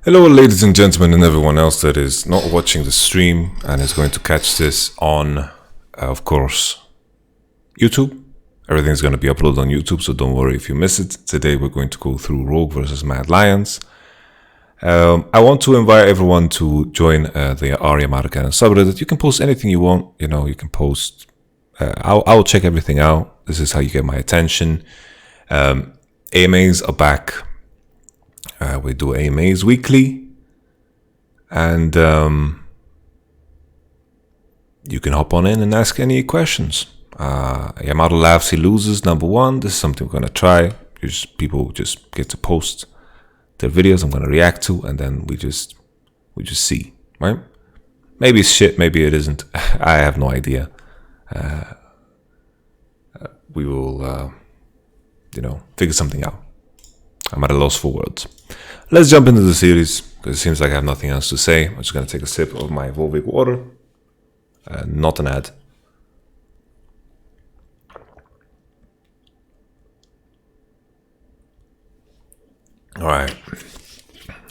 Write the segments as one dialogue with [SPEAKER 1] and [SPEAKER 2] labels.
[SPEAKER 1] Hello, ladies and gentlemen, and everyone else that is not watching the stream and is going to catch this on, of course, YouTube. Everything's going to be uploaded on YouTube, so don't worry if you miss it. Today we're going to go through Rogue versus Mad Lions. I want to invite everyone to join the YamatoCannon subreddit. You can post anything you want. You know, you can post. I'll check everything out. This is how you get my attention. AMAs are back. We do AMAs weekly, and you can hop on in and ask any questions. Yamato laughs, he loses, number one. This is something we're going to try. People just get to post their videos I'm going to react to, and then we just see, right? Maybe it's shit, maybe it isn't. I have no idea. We will, figure something out. I'm at a loss for words. Let's jump into the series, because it seems like I have nothing else to say. I'm just going to take a sip of my Volvic water. Not an ad. Alright,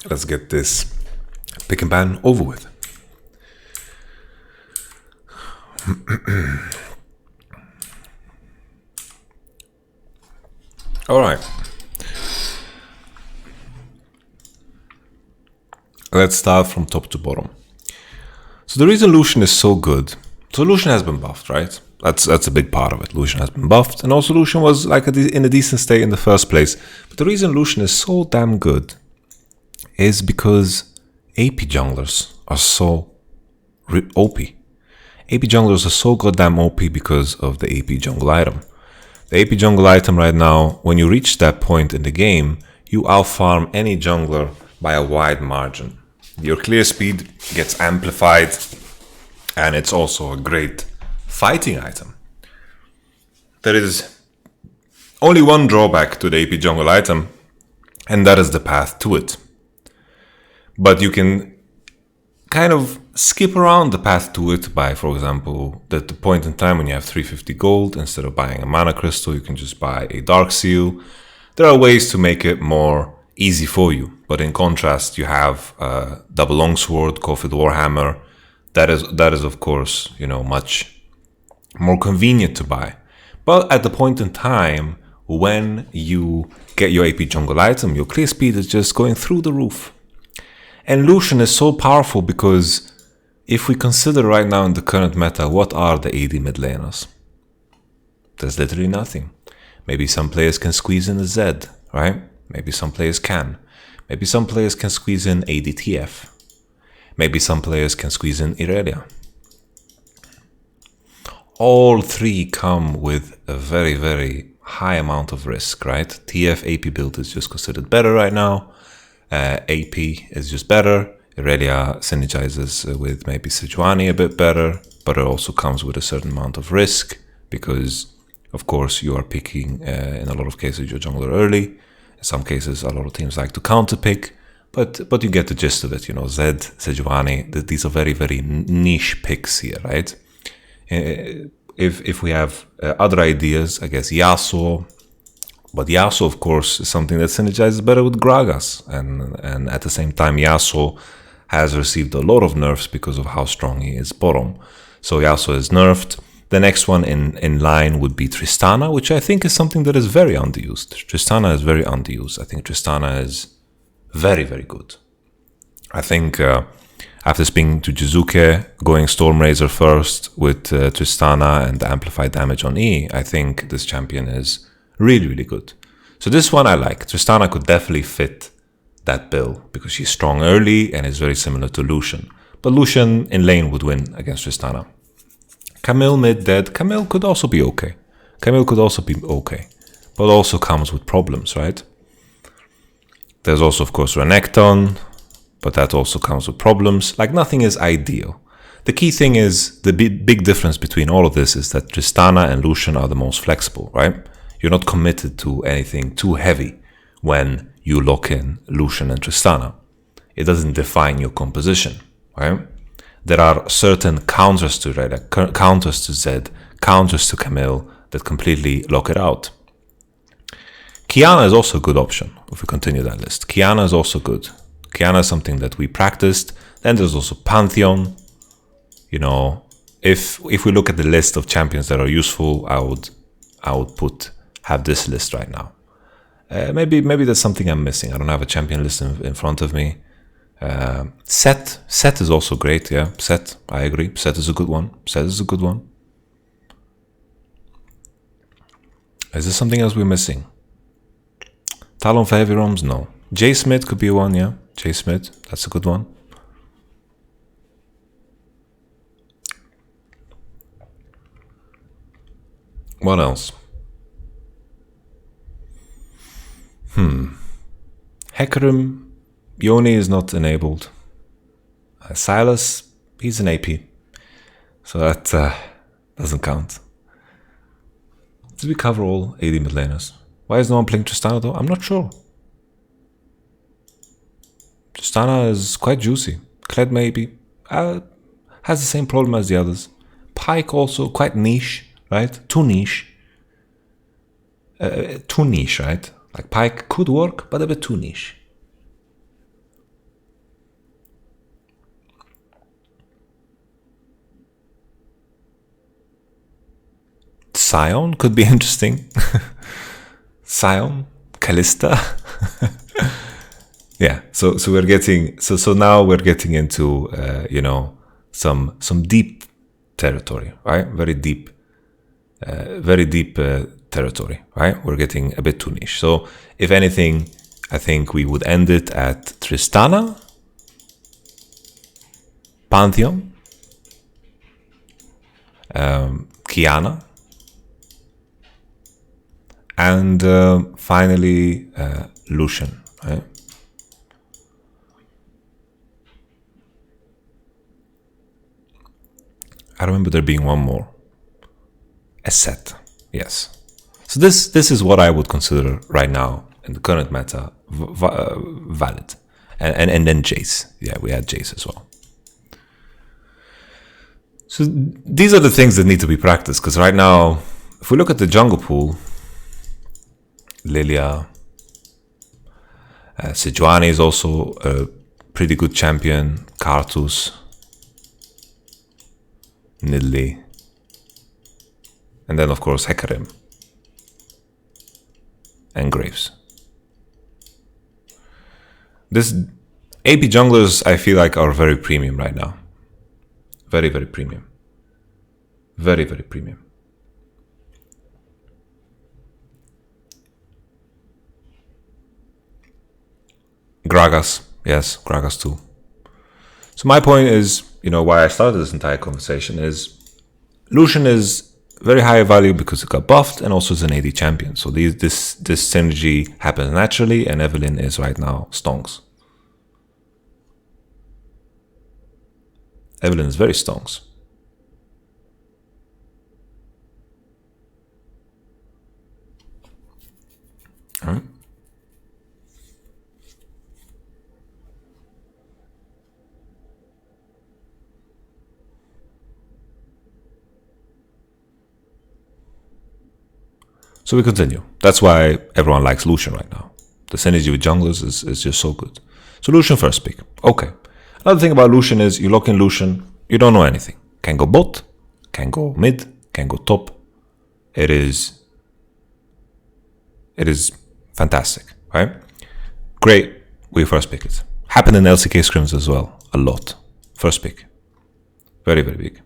[SPEAKER 1] let's get this pick and pan over with. Alright. Let's start from top to bottom. So the reason Lucian is so good, so Lucian has been buffed, right? That's a big part of it. Lucian has been buffed, and also Lucian was like in a decent state in the first place. But the reason Lucian is so damn good is because AP junglers are so OP. AP junglers are so goddamn OP because of the AP jungle item. The AP jungle item right now, when you reach that point in the game, you outfarm any jungler by a wide margin. Your clear speed gets amplified, and it's also a great fighting item. There is only one drawback to the AP jungle item, and that is the path to it. But you can kind of skip around the path to it by, for example, at the point in time when you have 350 gold, instead of buying a mana crystal, you can just buy a dark seal. There are ways to make it more easy for you, but in contrast, you have double longsword, Coffin Warhammer. That is of course, much more convenient to buy. But at the point in time when you get your AP jungle item, your clear speed is just going through the roof. And Lucian is so powerful because if we consider right now in the current meta, what are the AD mid laners? There's literally nothing. Maybe some players can squeeze in a Zed, right? Maybe some players can. Maybe some players can squeeze in ADTF. Maybe some players can squeeze in Irelia. All three come with a very, very high amount of risk, right? TF AP build is just considered better right now. AP is just better. Irelia synergizes with maybe Sejuani a bit better, but it also comes with a certain amount of risk because, of course, you are picking, in a lot of cases, your jungler early. In some cases, a lot of teams like to counter-pick, but you get the gist of it. Zed, Sejuani, these are very, very niche picks here, right? If we have other ideas, I guess Yasuo, but Yasuo, of course, is something that synergizes better with Gragas, and at the same time, Yasuo has received a lot of nerfs because of how strong he is bottom. So Yasuo is nerfed. The next one in line would be Tristana, which I think is something that is very underused. Tristana is very underused. I think Tristana is very, very good. I think after speaking to Jizuke, going Stormrazor first with Tristana and the amplified damage on E, I think this champion is really, really good. So this one I like. Tristana could definitely fit that bill because she's strong early and is very similar to Lucian. But Lucian in lane would win against Tristana. Camille mid dead. Camille could also be okay. But also comes with problems, right? There's also, of course, Renekton, but that also comes with problems. Like, nothing is ideal. The key thing is, the big difference between all of this is that Tristana and Lucian are the most flexible, right? You're not committed to anything too heavy when you lock in Lucian and Tristana. It doesn't define your composition, right? There are certain counters to Red, counters to Zed, counters to Camille that completely lock it out. Kiana is also a good option, if we continue that list. Kiana is also good. Qiyana is something that we practiced. Then there's also Pantheon. You know, if we look at the list of champions that are useful, I would have this list right now. Maybe there's something I'm missing. I don't have a champion list in front of me. Set is also great. Yeah, Set. I agree. Set is a good one. Is there something else we're missing? Talon for heavy roams? No. J Smith could be one. Yeah, J Smith. That's a good one. What else? Hecarim, Yoni is not enabled. Silas, he's an AP. So that doesn't count. Did we cover all AD mid laners? Why is no one playing Tristana though? I'm not sure. Tristana is quite juicy. Kled maybe. Has the same problem as the others. Pike also quite niche, right? Too niche. Right? Like Pike could work, but a bit too niche. Sion could be interesting. Sion, Callista. Yeah, so we're getting so now we're getting into you know, some deep territory, right? Very deep territory, right? We're getting a bit too niche. So if anything, I think we would end it at Tristana, Pantheon, Qiyana, and finally Lucian, right? I remember there being one more. A Set, yes. So this is what I would consider right now in the current meta valid. And then Jace. Yeah, we had Jace as well. So these are the things that need to be practiced, because right now, if we look at the jungle pool, Lilia, Sejuani is also a pretty good champion, Karthus, Nidalee, and then of course Hecarim and Graves. This AP junglers I feel like are very premium right now. Very, very premium. Very, very premium. Gragas, yes, Gragas too. So my point is, you know, why I started this entire conversation is Lucian is very high value because it got buffed and also is an AD champion. So this synergy happens naturally, and Evelyn is right now stonks. Evelyn is very stonks. All right. So we continue. That's why everyone likes Lucian right now. The synergy with junglers is just so good. So Lucian first pick. Okay. Another thing about Lucian is you lock in Lucian, you don't know anything. Can go bot, can go mid, can go top. It is fantastic, right? Great, we first pick it. Happened in LCK scrims as well, a lot. First pick. Very, very big.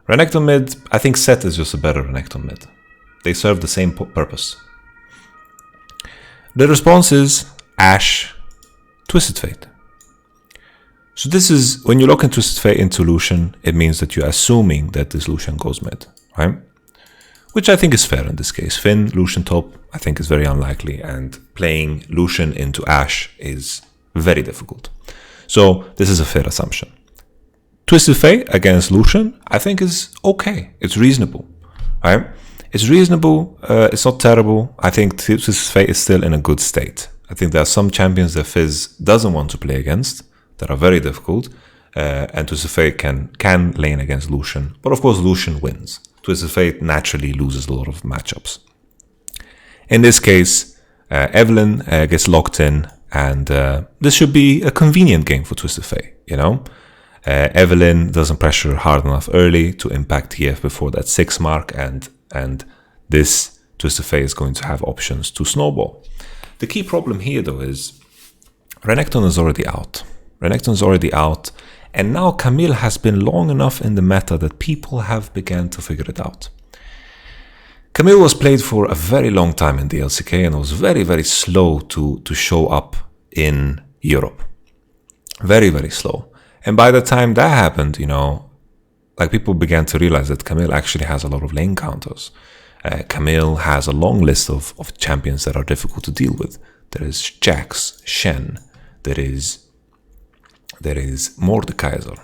[SPEAKER 1] Renekton mid, I think Set is just a better Renekton mid. They serve the same purpose. The response is Ashe, Twisted Fate. So this is, when you lock in Twisted Fate into Lucian, it means that you're assuming that this Lucian goes mid, right? Which I think is fair in this case. Finn, Lucian top, I think is very unlikely, and playing Lucian into Ashe is very difficult. So this is a fair assumption. Twisted Fate against Lucian, I think is okay. It's reasonable, right? It's reasonable, it's not terrible. I think Twisted Fate is still in a good state. I think there are some champions that Fizz doesn't want to play against that are very difficult, and Twisted Fate can lane against Lucian. But of course Lucian wins. Twisted Fate naturally loses a lot of matchups. In this case, Evelyn gets locked in And this should be a convenient game for Twisted Fate, you know? Evelyn doesn't pressure hard enough early to impact TF before that 6 mark, and this Twisted Fate is going to have options to snowball. The key problem here, though, is Renekton is already out. Renekton is already out, and now Camille has been long enough in the meta that people have begun to figure it out. Camille was played for a very long time in the LCK and was very, very slow to show up in Europe. Very, very slow. And by the time that happened, you know, like people began to realize that Camille actually has a lot of lane counters. Camille has a long list of champions that are difficult to deal with. There is Jax, Shen, there is Mordekaiser.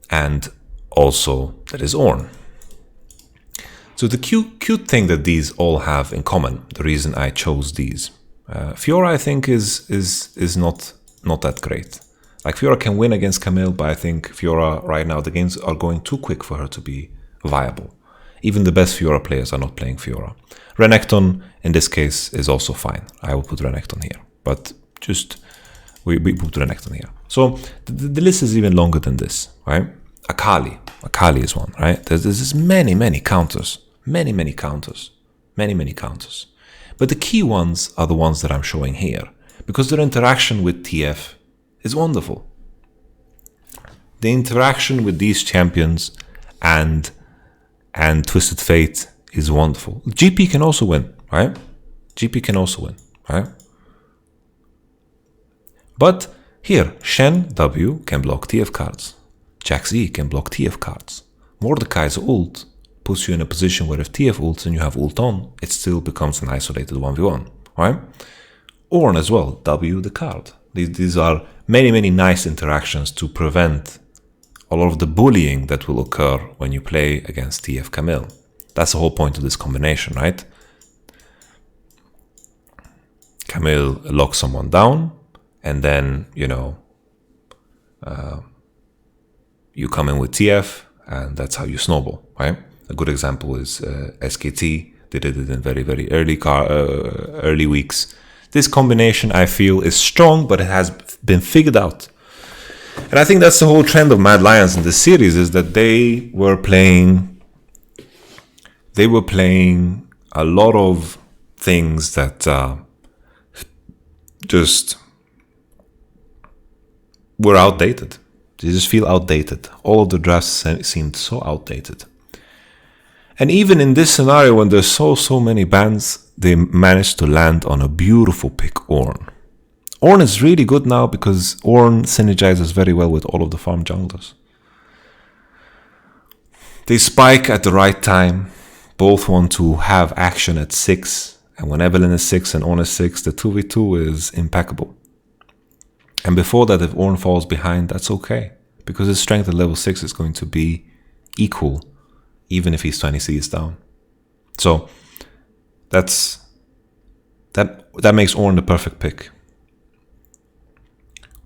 [SPEAKER 1] And also there is Orn. So the cute thing that these all have in common, the reason I chose these, Fiora I think is not that great. Like Fiora can win against Camille, but I think Fiora right now the games are going too quick for her to be viable. Even the best Fiora players are not playing Fiora. Renekton in this case is also fine. I will put Renekton here, but just we put Renekton here. So the list is even longer than this, right? Akali is one, right? There's many counters, many counters. But the key ones are the ones that I'm showing here, because their interaction with TF is wonderful. The interaction with these champions and Twisted Fate is wonderful. GP can also win, right? GP can also win, right? But here, Shen W can block TF cards. Jax E can block TF cards. Mordekai's ult puts you in a position where if TF ults and you have ult on, it still becomes an isolated 1v1, right? Orn as well, W the card. These are many nice interactions to prevent a lot of the bullying that will occur when you play against TF Camille. That's the whole point of this combination, right? Camille locks someone down, and then, you know, you come in with TF, and that's how you snowball, right? A good example is SKT. They did it in very early weeks. This combination, I feel, is strong, but it has been figured out. And I think that's the whole trend of Mad Lions in this series, is that they were playing a lot of things that just were outdated. They just feel outdated. All of the drafts seemed so outdated. And even in this scenario, when there's so many bans, they managed to land on a beautiful pick, Orn. Orn is really good now because Orn synergizes very well with all of the farm junglers. They spike at the right time. Both want to have action at 6. And when Evelyn is 6 and Orn is 6, the 2v2 is impeccable. And before that, if Orn falls behind, that's okay. Because his strength at level 6 is going to be equal, even if he's 20 Cs down. So that makes Orn the perfect pick.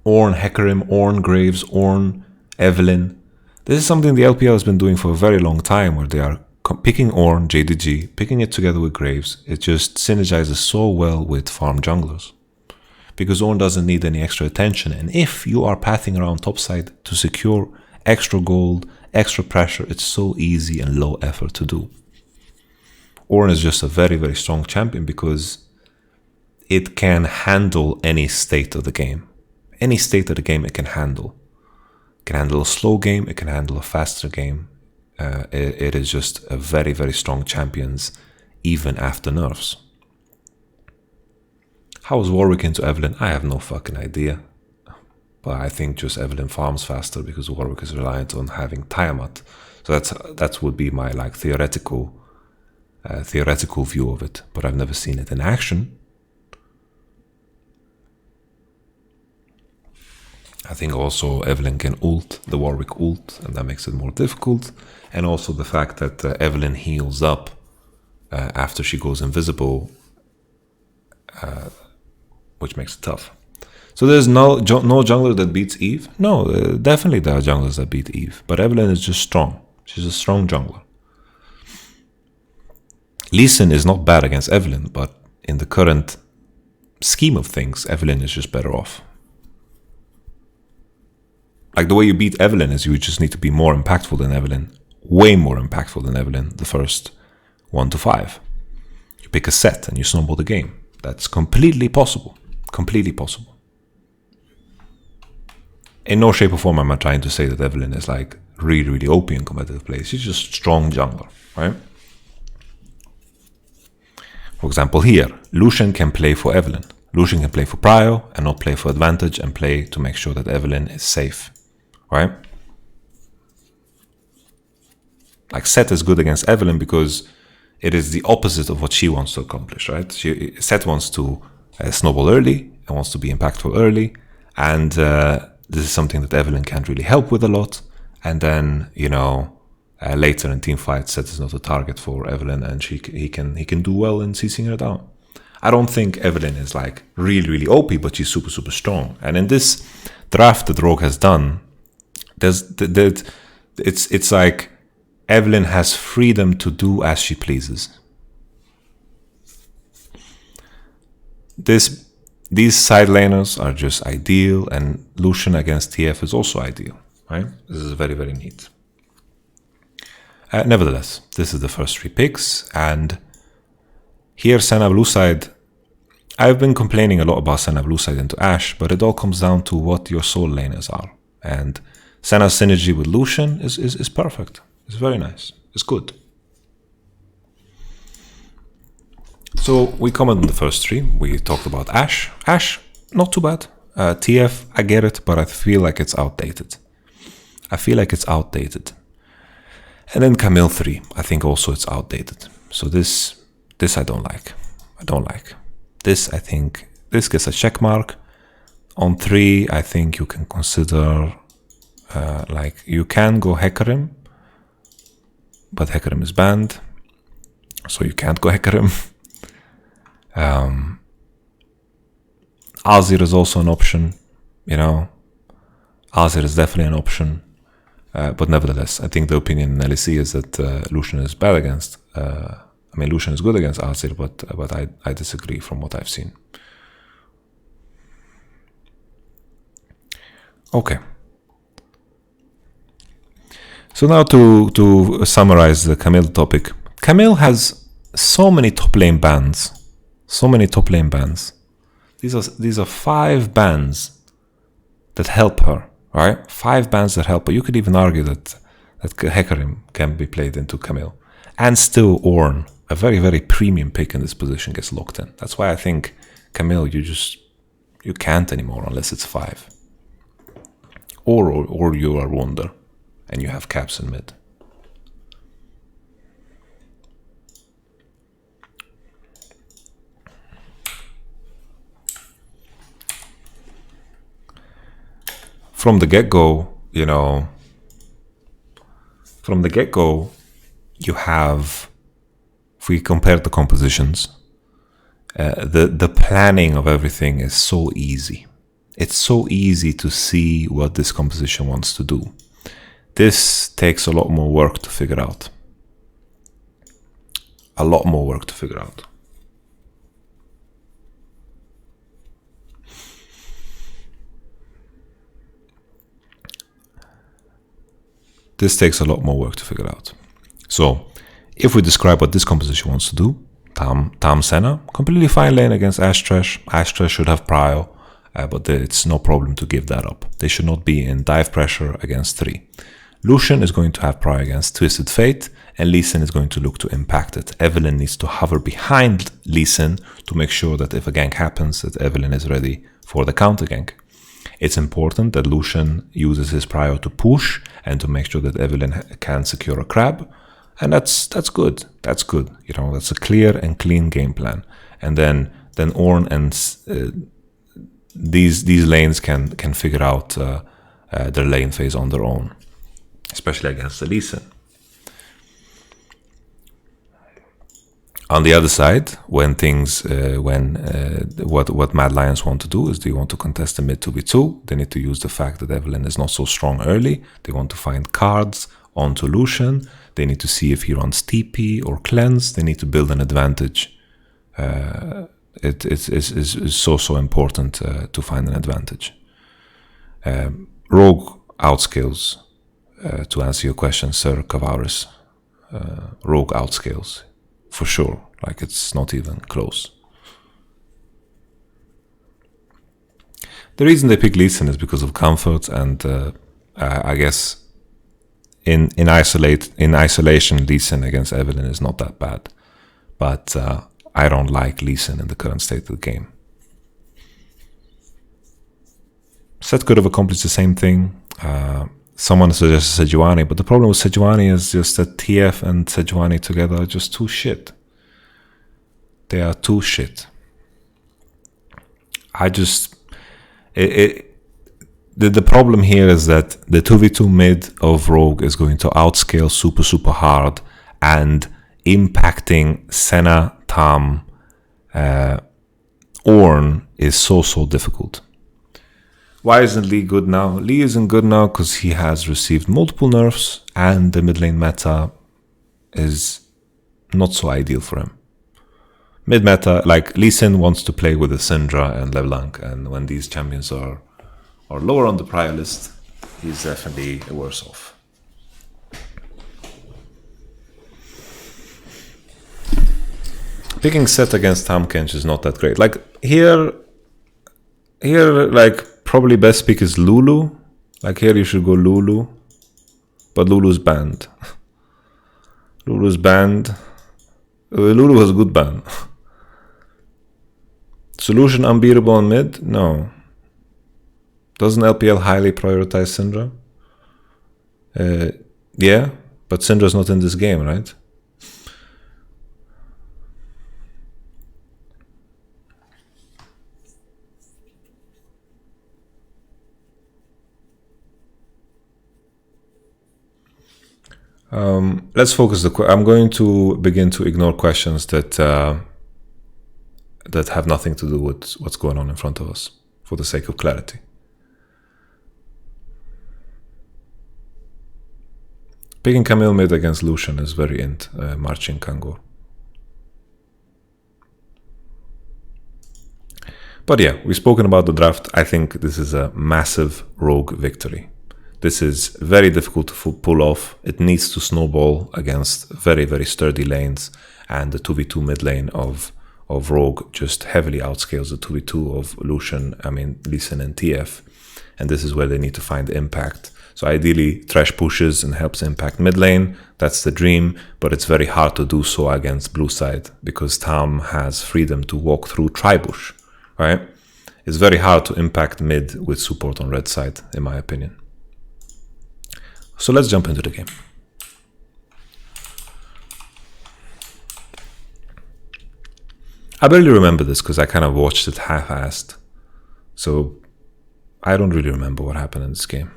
[SPEAKER 1] Orn, Hecarim, Orn, Graves, Orn, Evelyn. This is something the LPL has been doing for a very long time, where they are picking Orn, JDG, picking it together with Graves. It just synergizes so well with farm junglers. Because Orn doesn't need any extra attention, and if you are pathing around topside to secure extra gold, extra pressure, it's so easy and low effort to do. Orn is just a very strong champion because it can handle any state of the game. Any state of the game it can handle. It can handle a slow game, it can handle a faster game. It is just a very strong champion, even after nerfs. How is Warwick into Evelyn? I have no fucking idea. But I think just Evelyn farms faster because Warwick is reliant on having Tiamat. So that would be my like theoretical view of it. But I've never seen it in action. I think also Evelyn can ult, the Warwick ult, and that makes it more difficult. And also the fact that Evelyn heals up after she goes invisible, which makes it tough. So there's no jungler that beats Eve? No, definitely there are junglers that beat Eve. But Evelyn is just strong. She's a strong jungler. Lucian is not bad against Evelyn, but in the current scheme of things, Evelyn is just better off. Like, the way you beat Evelyn is you just need to be more impactful than Evelyn. Way more impactful than Evelyn the first 1 to 5. You pick a set and you snowball the game. That's completely possible. Completely possible. In no shape or form am I trying to say that Evelyn is like really, really OP in competitive play. She's just strong jungler, right? For example, here, Lucian can play for Evelyn. Lucian can play for prio and not play for advantage and play to make sure that Evelyn is safe, right? Like, Seth is good against Evelyn because it is the opposite of what she wants to accomplish, right? Seth wants to snowball early and wants to be impactful early, and this is something that Evelyn can't really help with a lot. And then, you know, later in team fights, Seth is not a target for Evelyn, and he can do well in CCing her down. I don't think Evelyn is like really, really OP, but she's super, super strong. And in this draft that Rogue has done, it's like Evelyn has freedom to do as she pleases. These side laners are just ideal, and Lucian against TF is also ideal, right? This is very, very neat. Nevertheless, this is the first 3 picks, and here Senna blue side, I've been complaining a lot about Senna blue side into Ashe, but it all comes down to what your soul laners are. And Senna's synergy with Lucian is perfect. It's very nice. It's good. So we commented on the first 3. We talked about Ashe. Ashe, not too bad. TF, I get it, but I feel like it's outdated. And then Camille 3, I think also it's outdated. So this I don't like. This, I think, this gets a check mark. On 3, I think you can consider, like, you can go Hecarim, but Hecarim is banned, so you can't go Hecarim. Azir is also an option, you know. Azir is definitely an option. But nevertheless, I think the opinion in LEC is that Lucian is bad against... Lucian is good against Azir, but I disagree from what I've seen. Okay. So now to summarize the Camille topic. Camille has so many top lane bans. These are 5 bans that help her, right? 5 bans that help her. You could even argue that Hecarim can be played into Camille. And still Orn, a very, very premium pick in this position, gets locked in. That's why I think Camille, you can't anymore unless it's 5. Or you are Wonder and you have caps in mid. From the get-go, you know, you have, if we compare the compositions, the planning of everything is so easy. It's so easy to see what this composition wants to do. This takes a lot more work to figure out. This takes a lot more work to figure out. So, if we describe what this composition wants to do, Tam Senna, completely fine lane against Ashe Trash. Ashe Trash should have prio, but it's no problem to give that up. They should not be in dive pressure against 3. Lucian is going to have prio against Twisted Fate, and Lee Sin is going to look to impact it. Evelyn needs to hover behind Lee Sin to make sure that if a gank happens, that Evelyn is ready for the counter gank. It's important that Lucian uses his prio to push and to make sure that Evelyn can secure a crab. And that's good. That's good. You know, that's a clear and clean game plan. And then Orn and these lanes can figure out their lane phase on their own, especially against the Lee Sin. On the other side, what Mad Lions want to do is they want to contest the mid 2v2. They need to use the fact that Evelyn is not so strong early. They want to find cards onto Lucian. They need to see if he runs TP or cleanse. They need to build an advantage. It's so important to find an advantage. Rogue outscales, to answer your question, Sir Cavaris. Rogue outscales, for sure. Like, it's not even close. The reason they pick Lucian is because of comfort, and I guess in isolation, Lucian against Evelyn is not that bad. But I don't like Lucian in the current state of the game. Set could have accomplished the same thing. Someone suggested Sejuani, but the problem with Sejuani is just that TF and Sejuani together are just too shit. They are too shit. The problem here is that the 2v2 mid of Rogue is going to outscale super hard, and impacting Senna, Tam, Orn is so difficult. Why isn't Lee good now? Lee isn't good now because he has received multiple nerfs, and the mid lane meta is not so ideal for him. Mid meta, like, Lee Sin wants to play with the Syndra and LeBlanc, and when these champions are lower on the prior list, he's definitely worse off. Picking Set against Tahm Kench is not that great. Like, here, like, probably best pick is Lulu. Like, here you should go Lulu, but Lulu's banned. Lulu's banned. Lulu has a good ban. Solution unbeatable on mid? No. Doesn't LPL highly prioritize Syndra? Yeah, but Syndra's not in this game, right? Let's focus I'm going to begin to ignore questions that have nothing to do with what's going on in front of us, for the sake of clarity. Picking Camille mid against Lucian is very marching Kangor. But yeah, we've spoken about the draft. I think this is a massive Rogue victory. This is very difficult to pull off. It needs to snowball against very sturdy lanes, and the 2v2 mid lane of Rogue just heavily outscales the 2v2 of Lucian and TF, and this is where they need to find impact. So ideally, Thresh pushes and helps impact mid lane. That's the dream, but it's very hard to do so against blue side because Tam has freedom to walk through Tribush, right? It's very hard to impact mid with support on red side, in my opinion. So let's jump into the game. I barely remember this because I kind of watched it half-assed. So I don't really remember what happened in this game.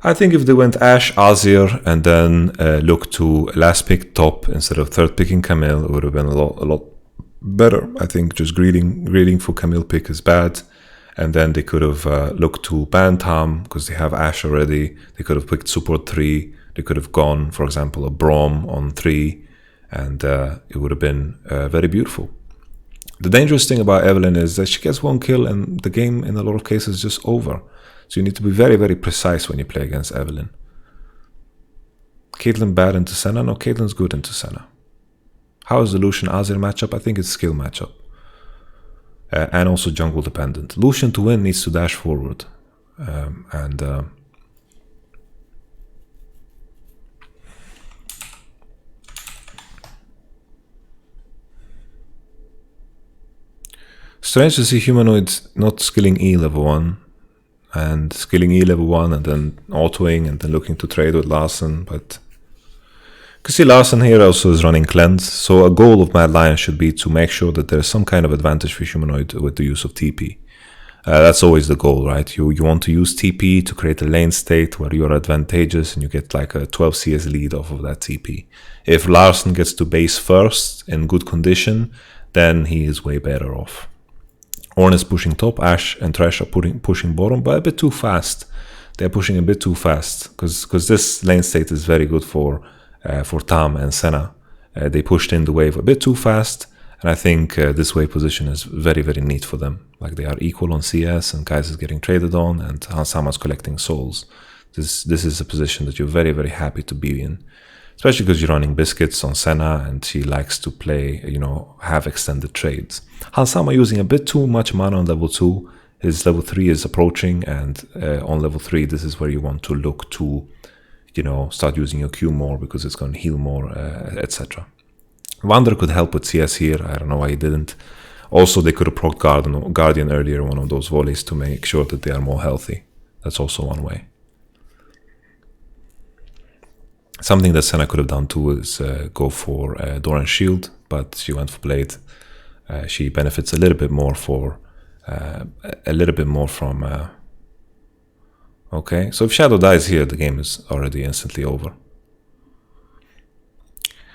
[SPEAKER 1] I think if they went Ashe, Azir, and then looked to last pick top instead of third picking Camille, it would have been a lot better. I think just greeding for Camille pick is bad. And then they could have looked to ban Tam because they have Ashe already. They could have picked support 3. They could have gone, for example, a Braum on 3. And it would have been very beautiful. The dangerous thing about Evelyn is that she gets one kill and the game in a lot of cases is just over. So you need to be very precise when you play against Evelyn. Caitlyn bad into Senna? No, Caitlyn's good into Senna. How is the Lucian Azir matchup? I think it's skill matchup. And also jungle dependent. Lucian to win needs to dash forward. Strange to see humanoids not skilling E level 1 and skilling E level 1 and then autoing and then looking to trade with Larson, but you can see Larson here also is running cleanse, so a goal of Mad Lion should be to make sure that there's some kind of advantage for humanoid with the use of TP. That's always the goal, right? You want to use TP to create a lane state where you're advantageous and you get like a 12 CS lead off of that TP. If Larson gets to base first in good condition, then he is way better off. Orn is pushing top, Ashe and Thresh are pushing bottom, but a bit too fast. they're pushing a bit too fast, because this lane state is very good for Tam and Senna. They pushed in the wave a bit too fast, and I think this wave position is very, very neat for them. Like, they are equal on CS, and Kai's is getting traded on, and Hansama's collecting souls. This is a position that you're very, very happy to be in, especially because you're running biscuits on Senna, and she likes to play, have extended trades. Hansama using a bit too much mana on level 2. His level 3 is approaching, and on level 3, this is where you want to look to, start using your Q more, because it's going to heal more, etc. Wander could help with CS here. I don't know why he didn't. Also, they could have proc Guardian earlier, one of those volleys, to make sure that they are more healthy. That's also one way. Something that Senna could have done too is go for Doran's Shield, but she went for Blade. She benefits a little bit more from... okay, so if Shadow dies here, the game is already instantly over.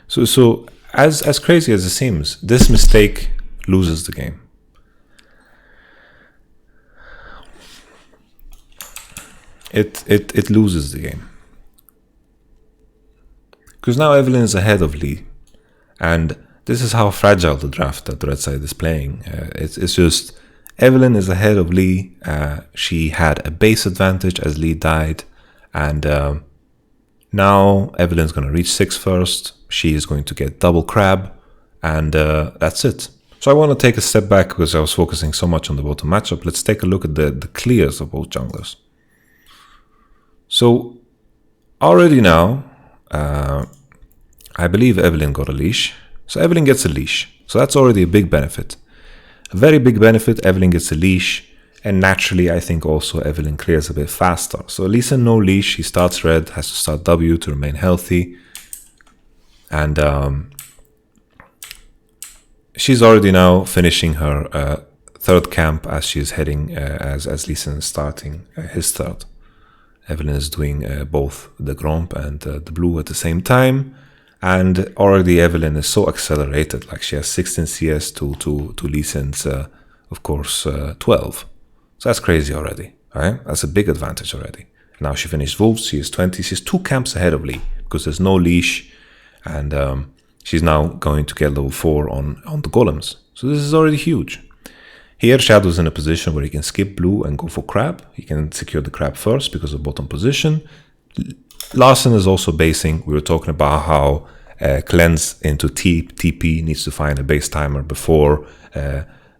[SPEAKER 1] So as crazy as it seems, this mistake loses the game. It loses the game. Because now Evelyn is ahead of Lee, and this is how fragile the draft that the red side is playing. It's just Evelyn is ahead of Lee. She had a base advantage as Lee died, and now Evelyn's going to reach 6 first. She is going to get double crab, and that's it. So I want to take a step back because I was focusing so much on the bottom matchup. Let's take a look at the clears of both junglers. So already now, I believe Evelyn got a leash. So Evelyn gets a leash. So that's already a big benefit. A very big benefit. Evelyn gets a leash. And naturally, I think also Evelyn clears a bit faster. So Lee Sin no leash. He starts red, has to start W to remain healthy. And she's already now finishing her third camp as she's heading, as Lee Sin is starting his third. Evelyn is doing both the Gromp and the blue at the same time. And already Evelyn is so accelerated, like she has 16 CS to Lee Sin's, of course, 12. So that's crazy already, right? That's a big advantage already. Now she finished Wolves, she is 20, she's 2 camps ahead of Lee, because there's no leash, and she's now going to get level 4 on the golems. So this is already huge. Here Shadow's in a position where he can skip blue and go for crab. He can secure the crab first because of bottom position. Larson is also basing. We were talking about how cleanse into TP needs to find a base timer before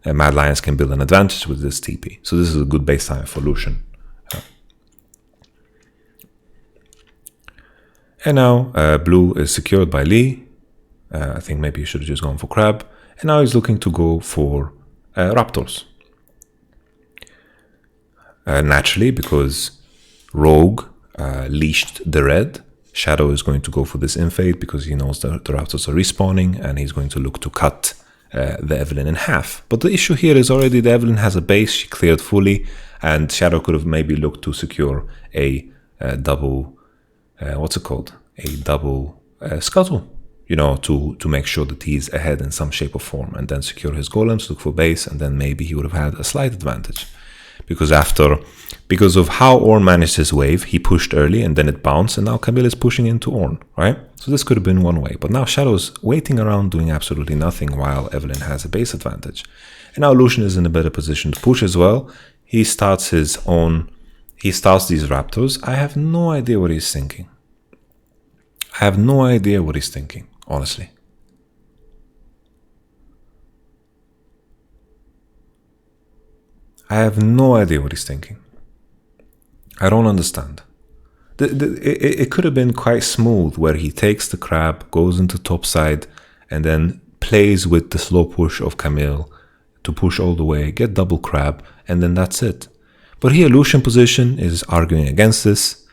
[SPEAKER 1] Mad Lions can build an advantage with this TP. So this is a good base timer for Lucian. And now blue is secured by Lee. I think maybe he should have just gone for crab. And now he's looking to go for Raptors. Naturally, because Rogue leashed the red, Shadow is going to go for this infade because he knows that the Raptors are respawning, and he's going to look to cut the Evelyn in half. But the issue here is already the Evelyn has a base, she cleared fully, and Shadow could have maybe looked to secure a double, what's it called? A double scuttle, to make sure that he's ahead in some shape or form, and then secure his golems, look for base, and then maybe he would have had a slight advantage. Because of how Orn managed his wave, he pushed early and then it bounced, and now Camille is pushing into Orn, right? So this could have been one way, but now Shadow's waiting around doing absolutely nothing while Evelyn has a base advantage. And now Lucian is in a better position to push as well. He starts these Raptors. I have no idea what he's thinking. Honestly. I have no idea what he's thinking. I don't understand. It could have been quite smooth where he takes the crab, goes into top side, and then plays with the slow push of Camille to push all the way, get double crab, and then that's it. But here Lucian position is arguing against this.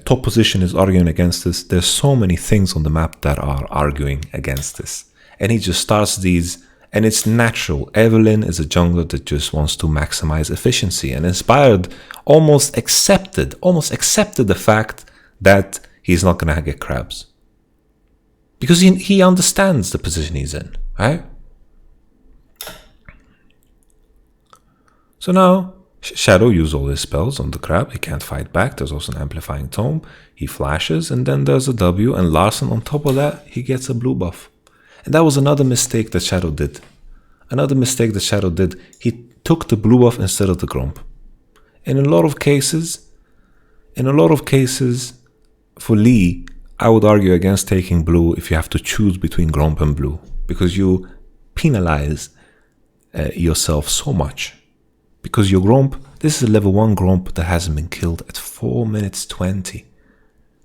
[SPEAKER 1] Top position is arguing against this. There's so many things on the map that are arguing against this. And he just starts these, and it's natural. Evelyn is a jungler that just wants to maximize efficiency, and inspired almost accepted the fact that he's not going to get crabs. Because he understands the position he's in, right? So now Shadow used all his spells on the crab. He can't fight back. There's also an amplifying tome. He flashes, and then there's a W. And Larson, on top of that, he gets a blue buff. And that was another mistake that Shadow did. He took the blue buff instead of the Gromp. In a lot of cases, for Lee, I would argue against taking blue if you have to choose between Gromp and blue, because you penalize yourself so much. Because your Gromp, this is a level 1 Gromp that hasn't been killed at 4 minutes 20.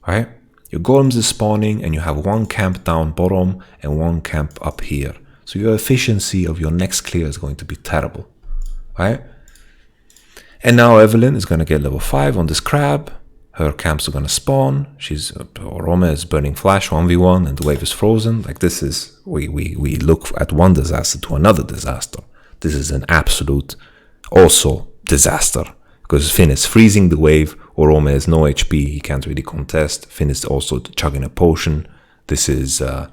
[SPEAKER 1] Right? Your golems is spawning and you have one camp down bottom and one camp up here. So your efficiency of your next clear is going to be terrible. Right? And now Evelyn is going to get level 5 on this crab. Her camps are going to spawn. Rome is burning flash 1v1 and the wave is frozen. Like this is, we look at one disaster to another disaster. This is an absolute also disaster. Because Finn is freezing the wave. Orome has no HP. He can't really contest. Finn is also chugging a potion. This is, this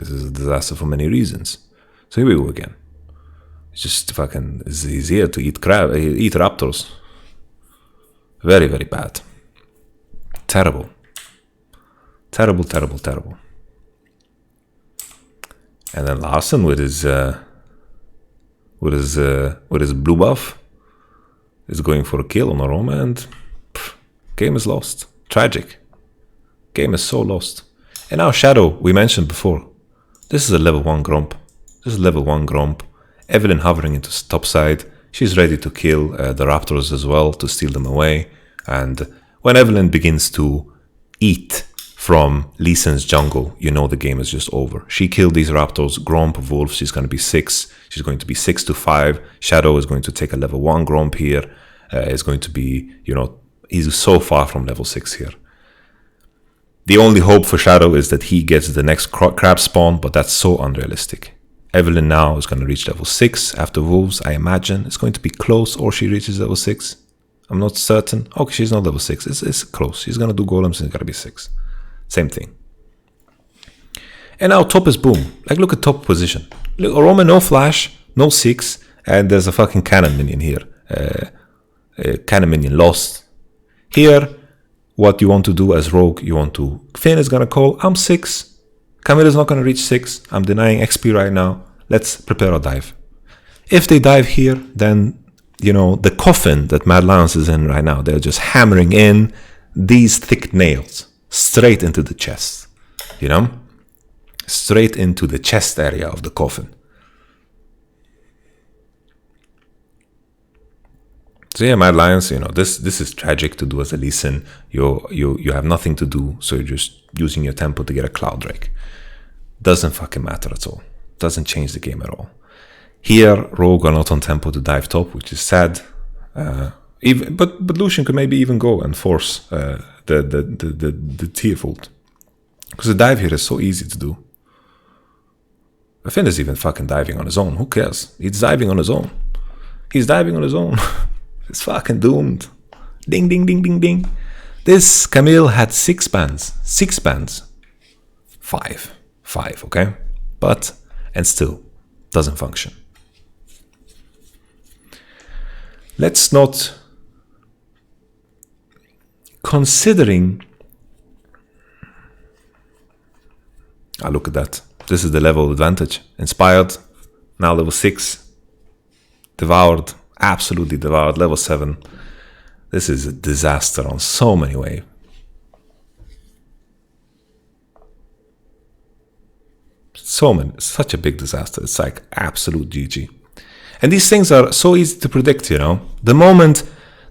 [SPEAKER 1] is a disaster for many reasons. So here we go again. It's just fucking, he's here to eat raptors. Very, very bad. Terrible. Terrible. And then Larson with his blue buff is going for a kill on Aroma, and game is lost. Tragic. Game is so lost. And now Shadow, we mentioned before. This is a level 1 Gromp. Evelyn hovering into top side. She's ready to kill the raptors as well, to steal them away. And when Evelyn begins to eat from Lee Sin's jungle, you know the game is just over. She killed these raptors. Gromp, Wolf, she's going to be 6. She's going to be 6-5. Shadow is going to take a level 1 Gromp here. Is going to be, he's so far from level 6 here. The only hope for Shadow is that he gets the next crab spawn, but that's so unrealistic. Evelyn now is going to reach level 6 after Wolves, I imagine. It's going to be close, or she reaches level 6. I'm not certain. Okay, she's not level 6. It's close. She's going to do golems and it's going to be 6. Same thing. And now top is boom. Like, look at top position. Look, Oroma, no flash, no 6, and there's a fucking cannon minion here. Cannon minion lost. Here, what you want to do as rogue, Finn is going to call, I'm 6. Camilla's not going to reach 6. I'm denying XP right now. Let's prepare a dive. If they dive here, then, the coffin that Mad Lions is in right now, they're just hammering in these thick nails straight into the chest. Straight into the chest area of the coffin. So yeah, Mad Lions, this is tragic to do as a Lee Sin. You have nothing to do, so you're just using your tempo to get a Cloud Drake. Doesn't fucking matter at all. Doesn't change the game at all. Here, Rogue are not on tempo to dive top, which is sad. But Lucian could maybe even go and force the tier fault. Because the dive here is so easy to do. Finn is even fucking diving on his own. Who cares? He's diving on his own. It's fucking doomed. Ding, ding, ding, ding, ding. This Camille had 6 bans. 6 bans. 5, okay? And still, doesn't function. Let's not... Considering... look at that. This is the level advantage. Inspired. Now level 6. Devoured. Absolutely devoured. Level 7. This is a disaster on so many ways. Such a big disaster. It's like absolute GG. And these things are so easy to predict, The moment,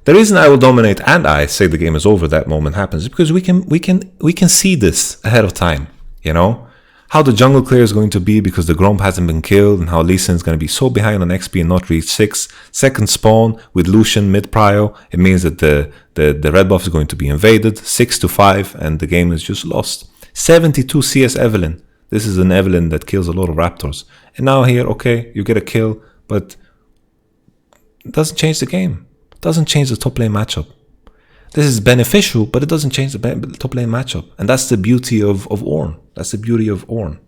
[SPEAKER 1] the reason I will dominate and I say the game is over, that moment happens, is because we can see this ahead of time, How the jungle clear is going to be because the Gromp hasn't been killed, and how Lee Sin is going to be so behind on XP and not reach 6. Second spawn with Lucian mid-prio, it means that the red buff is going to be invaded, 6-5, and the game is just lost. 72 CS Evelyn. This is an Evelyn that kills a lot of raptors. And now here, okay, you get a kill, but it doesn't change the game. It doesn't change the top lane matchup. This is beneficial, but it doesn't change the top lane matchup. And that's the beauty of Orn. That's the beauty of Orn.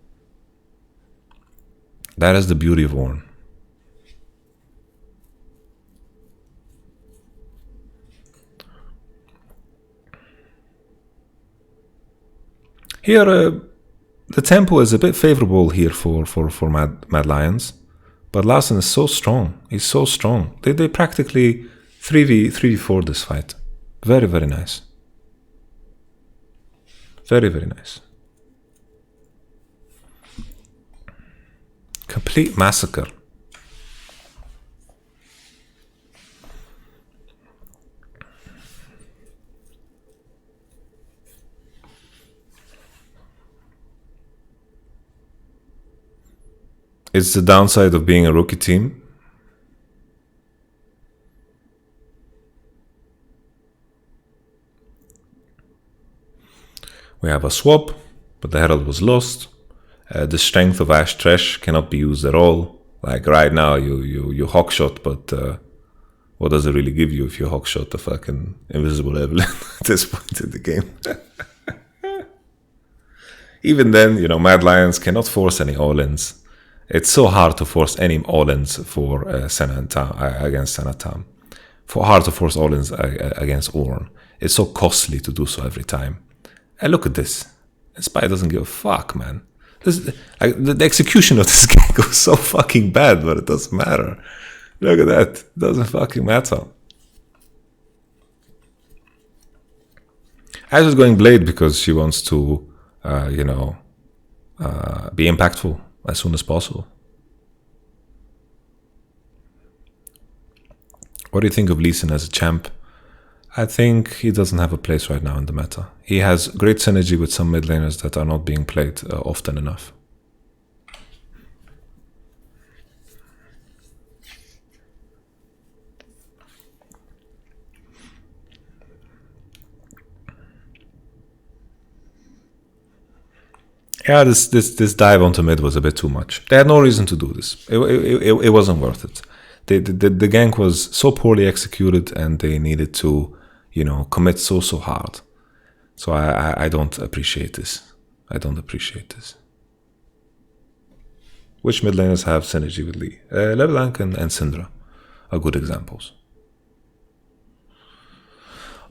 [SPEAKER 1] That is the beauty of Orn. Here, the tempo is a bit favorable here for Mad Lions, but Larsen is so strong. He's so strong. They practically 3v4 this fight. Very, very nice. Very, very nice. Complete massacre. It's the downside of being a rookie team. We have a swap, but the Herald was lost. The strength of Ash Trash cannot be used at all. Like right now, you hawkshot, but what does it really give you if you hawkshot the fucking invisible Evelyn at this point in the game? Even then, you know, Mad Lions cannot force any all-ins. It's so hard to force any all-ins for Senna and Tam, against Senna Tam. Hard to force all-ins against Orn. It's so costly to do so every time. And look at this. Spy doesn't give a fuck, man. The execution of this game goes so fucking bad, but it doesn't matter. Look at that. It doesn't fucking matter. Ash is going Blade because she wants to, be impactful as soon as possible. What do you think of Lucian as a champ? I think he doesn't have a place right now in the meta. He has great synergy with some mid laners that are not being played often enough. Yeah, this dive onto mid was a bit too much. They had no reason to do this. It wasn't worth it. The gank was so poorly executed, and they needed to, commit so hard. So I don't appreciate this. I don't appreciate this. Which mid laners have synergy with Lee? LeBlanc and Syndra are good examples.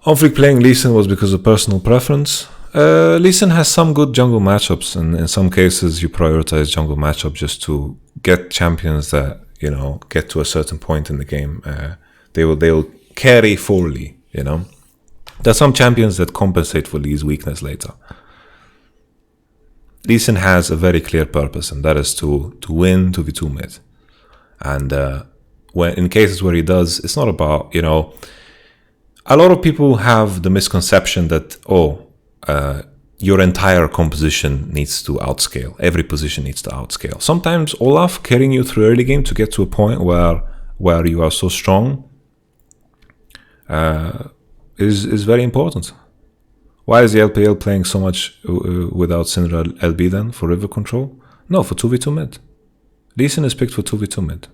[SPEAKER 1] Onfreak playing Lucian was because of personal preference. Lucian has some good jungle matchups, and in some cases you prioritize jungle matchup just to get champions that, get to a certain point in the game. They'll carry for Lee, There are some champions that compensate for Lee's weakness later. Lucian has a very clear purpose, and that is to win 2v2 mid. And when in cases where he does, it's not about, a lot of people have the misconception that, your entire composition needs to outscale. Every position needs to outscale. Sometimes Olaf carrying you through early game to get to a point where you are so strong is very important. Why is the LPL playing so much without Syndra LB then for river control? No, for 2v2 mid. Lucian is picked for 2v2 mid.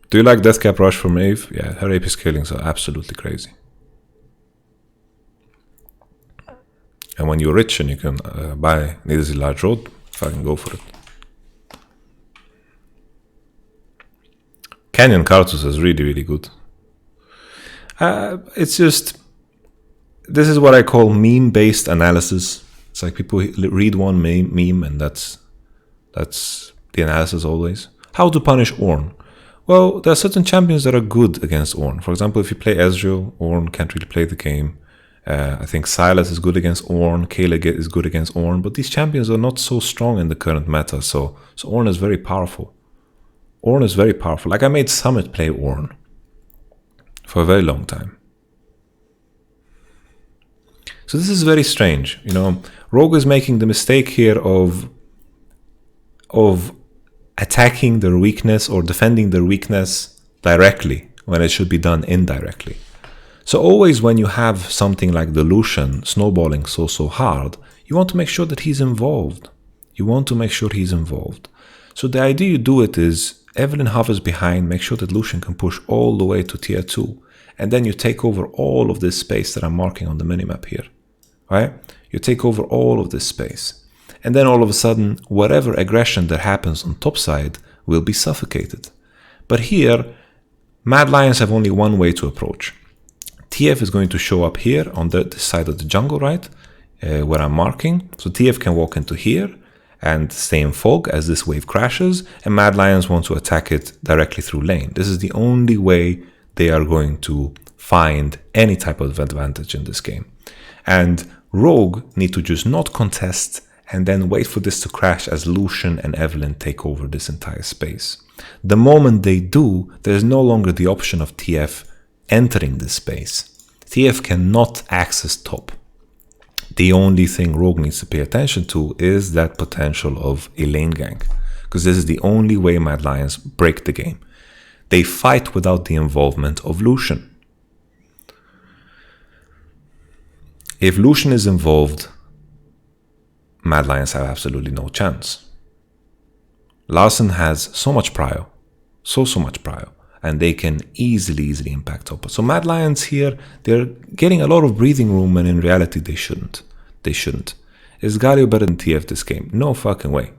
[SPEAKER 1] Do you like Deathcap Rush from Eve? Yeah, her AP scalings are absolutely crazy. And when you're rich and you can buy Needlessly Large Road, fucking go for it. Canyon Cartus is really, really good. It's just, this is what I call meme-based analysis. It's like people read one meme and that's the analysis always. How to punish Orn. Well, there are certain champions that are good against Orn. For example, if you play Ezreal, Orn can't really play the game. I think Sylas is good against Orn, Kayla is good against Orn, but these champions are not so strong in the current meta, so Orn is very powerful. Orn is very powerful. Like, I made Summit play Orn for a very long time. So this is very strange, Rogue is making the mistake here of attacking their weakness or defending their weakness directly when it should be done indirectly. So always when you have something like the Lucian snowballing so hard, you want to make sure that he's involved. So the idea you do it is Evelyn hovers behind, make sure that Lucian can push all the way to tier 2, and then you take over all of this space that I'm marking on the minimap here, right? You take over all of this space. And then all of a sudden, whatever aggression that happens on top side will be suffocated. But here, Mad Lions have only one way to approach. TF is going to show up here on this side of the jungle, right? Where I'm marking. So TF can walk into here and stay in fog as this wave crashes, and Mad Lions want to attack it directly through lane. This is the only way they are going to find any type of advantage in this game. And Rogue need to just not contest and then wait for this to crash as Lucian and Evelynn take over this entire space. The moment they do, there's no longer the option of TF entering this space. TF cannot access top. The only thing Rogue needs to pay attention to is that potential of a lane gank, because this is the only way Mad Lions break the game. They fight without the involvement of Lucian. If Lucian is involved, Mad Lions have absolutely no chance. Larson has so much prio, so much prio, and they can easily impact top. So Mad Lions here, they're getting a lot of breathing room, and in reality they shouldn't. Is Galio better than TF this game? No fucking way.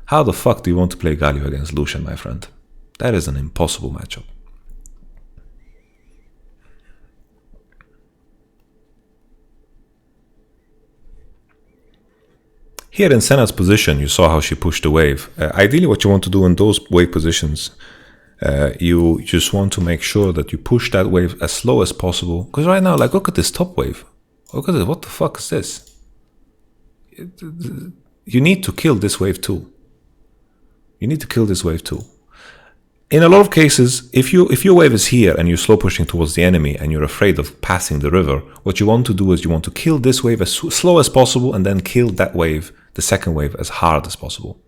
[SPEAKER 1] How the fuck do you want to play Galio against Lucian, my friend? That is an impossible matchup. Here in Senna's position, you saw how she pushed the wave. Ideally, what you want to do in those wave positions, you just want to make sure that you push that wave as slow as possible. Because right now, like, look at this top wave. Look at it. What the fuck is this? You need to kill this wave too. In a lot of cases, if your wave is here and you're slow pushing towards the enemy and you're afraid of passing the river, what you want to do is you want to kill this wave as slow as possible and then kill that wave, the second wave, as hard as possible.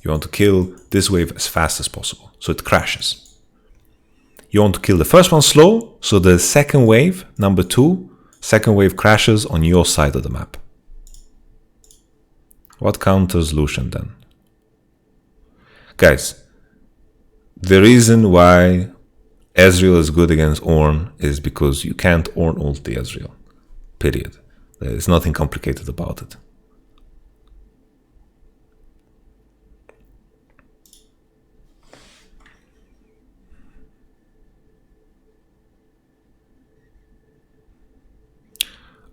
[SPEAKER 1] You want to kill this wave as fast as possible, so it crashes. You want to kill the first one slow, so the second wave, number 2, second wave crashes on your side of the map. What counters Lucian then? Guys, the reason why Ezreal is good against Orn is because you can't Orn ult the Ezreal. Period. There's nothing complicated about it.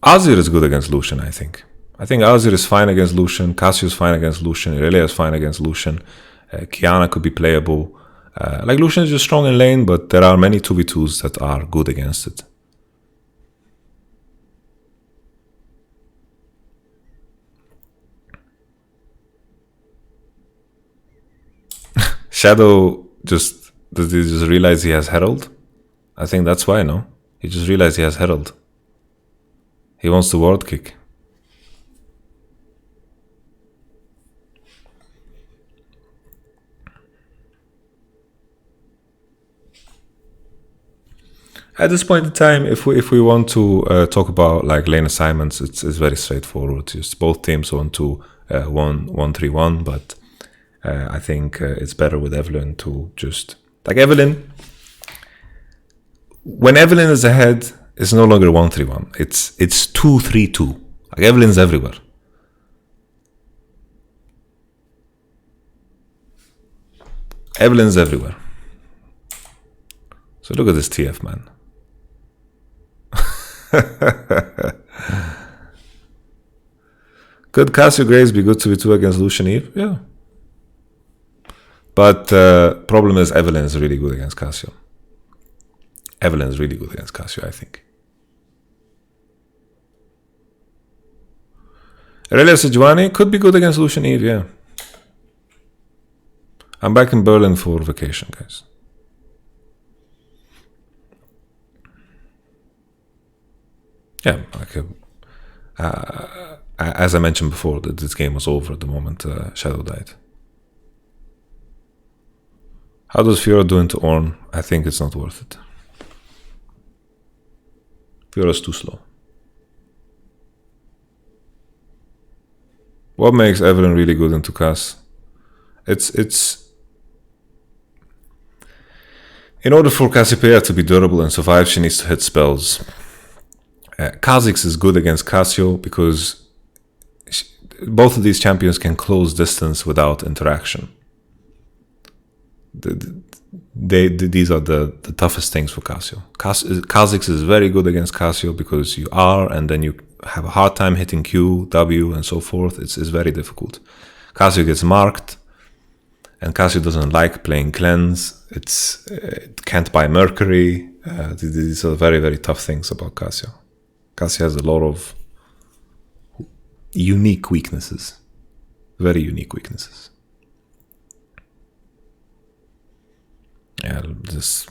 [SPEAKER 1] Azir is good against Lucian, I think. I think Azir is fine against Lucian, Cassio is fine against Lucian, Irelia is fine against Lucian, Kiana could be playable. Like, Lucian is just strong in lane, but there are many 2v2s that are good against it. Shadow does he just realize he has Herald? I think that's why, no? He just realized he has Herald. He wants to ward kick. At this point in time, if we want to talk about like lane assignments, it's very straightforward. Just both teams want to 1-3-1, but I think it's better with Evelynn to just like Evelynn. When Evelynn is ahead, it's no longer 1-3-1. It's 2-3-2. Like, Evelynn's everywhere. Evelynn's everywhere. So look at this TF, man. Could Cassio Graves be good 2v2 against Lucian Eve? Yeah. But problem is Evelynn is really good against Cassio. Evelynn is really good against Cassio, I think. Irelia Sejuani could be good against Lucian Eve, yeah. I'm back in Berlin for vacation, guys. Yeah, like as I mentioned before, that this game was over the moment Shadow died. How does Fiora do into Orn? I think it's not worth it. Fiora's too slow. What makes Evelynn really good into Cass? It's in order for Cassiopeia to be durable and survive, she needs to hit spells. Kha'Zix is good against Cassio because both of these champions can close distance without interaction. these are the toughest things for Casio. Kha'Zix is very good against Casio because you R and then you have a hard time hitting Q, W, and so forth. It's very difficult. Casio gets marked, and Casio doesn't like playing cleanse. It can't buy Mercury. These are very, very tough things about Casio. Casio has a lot of unique weaknesses. Very unique weaknesses. Yeah, just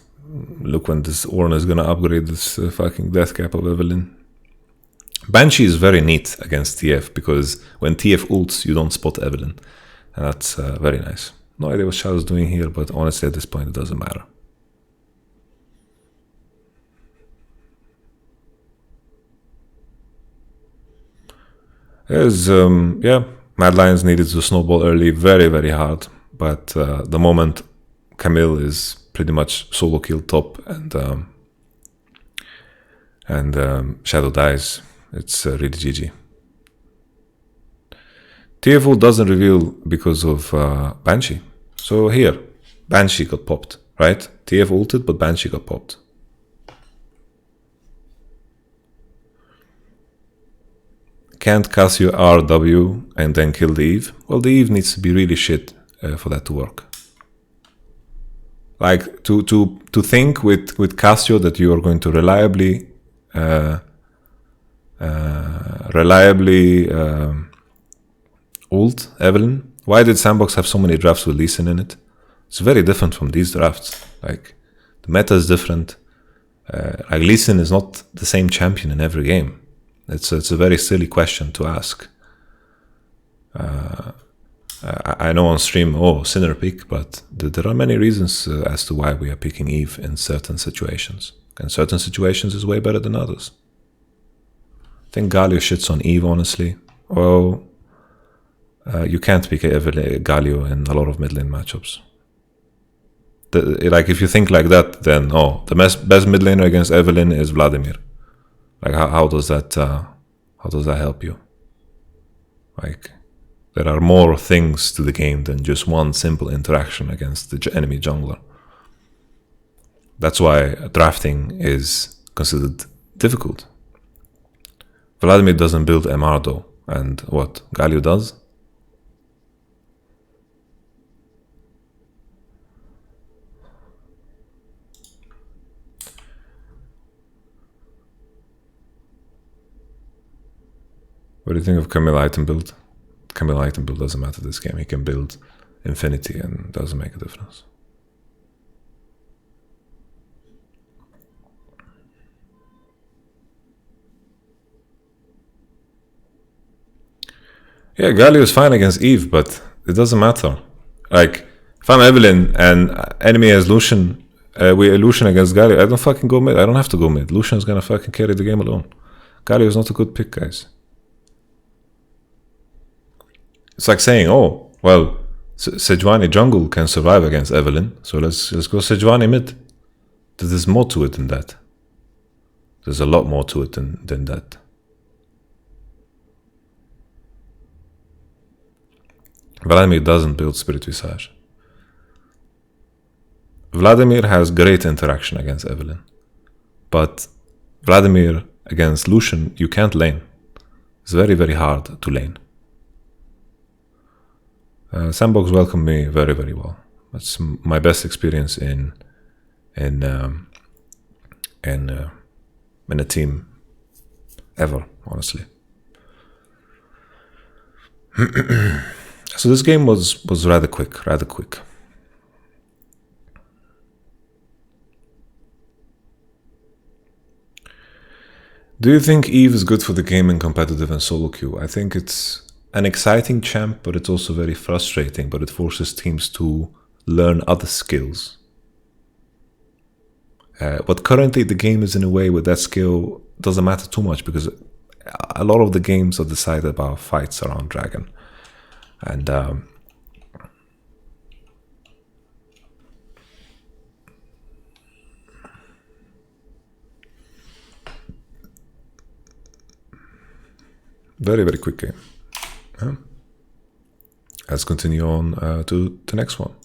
[SPEAKER 1] look when this Orn is gonna upgrade this fucking death cap of Evelyn. Banshee is very neat against TF because when TF ults, you don't spot Evelyn. And that's very nice. No idea what Shadow's doing here, but honestly at this point it doesn't matter. Mad Lions needed to snowball early very, very hard. But the moment Camille is pretty much solo kill top and Shadow dies, it's really GG. TF doesn't reveal because of Banshee. So here, Banshee got popped, right? TF ulted, but Banshee got popped. Can't Casio RW and then kill the Eve? Well, the Eve needs to be really shit for that to work. Like to think with Casio that you are going to reliably ult Evelyn. Why did Sandbox have so many drafts with Lucian in it? It's very different from these drafts. Like the meta is different. Like Lucian is not the same champion in every game. It's a very silly question to ask. I know on stream, Sinner pick, but there are many reasons as to why we are picking Eve in certain situations. In certain situations is way better than others. I think Galio shits on Eve, honestly. Well, you can't pick Galio in a lot of mid lane matchups. Like if you think like that, then the best mid laner against Evelyn is Vladimir. Like how does that help you? Like there are more things to the game than just one simple interaction against the enemy jungler. That's why drafting is considered difficult. Vladimir doesn't build MR though, and what Galio does? What do you think of Camille item build? Camille item build doesn't matter this game. He can build Infinity and doesn't make a difference. Yeah, Galio is fine against Eve, but it doesn't matter. Like, if I'm Evelyn and enemy has Lucian, Lucian against Galio, I don't fucking go mid. I don't have to go mid. Lucian's gonna fucking carry the game alone. Galio is not a good pick, guys. It's like saying, Sejuani jungle can survive against Evelyn, so let's go Sejuani mid. There's more to it than that. There's a lot more to it than that. Vladimir doesn't build Spirit Visage. Vladimir has great interaction against Evelyn, but Vladimir against Lucian, you can't lane. It's very, very hard to lane. Sandbox welcomed me very, very well. That's my best experience in a team ever, honestly. So this game was rather quick. Do you think Eve is good for the game in competitive and solo queue? I think it's an exciting champ, but it's also very frustrating, but it forces teams to learn other skills. But currently the game is in a way where that skill doesn't matter too much because a lot of the games are decided by fights around Dragon. And very, very quick game. Let's continue on to the next one.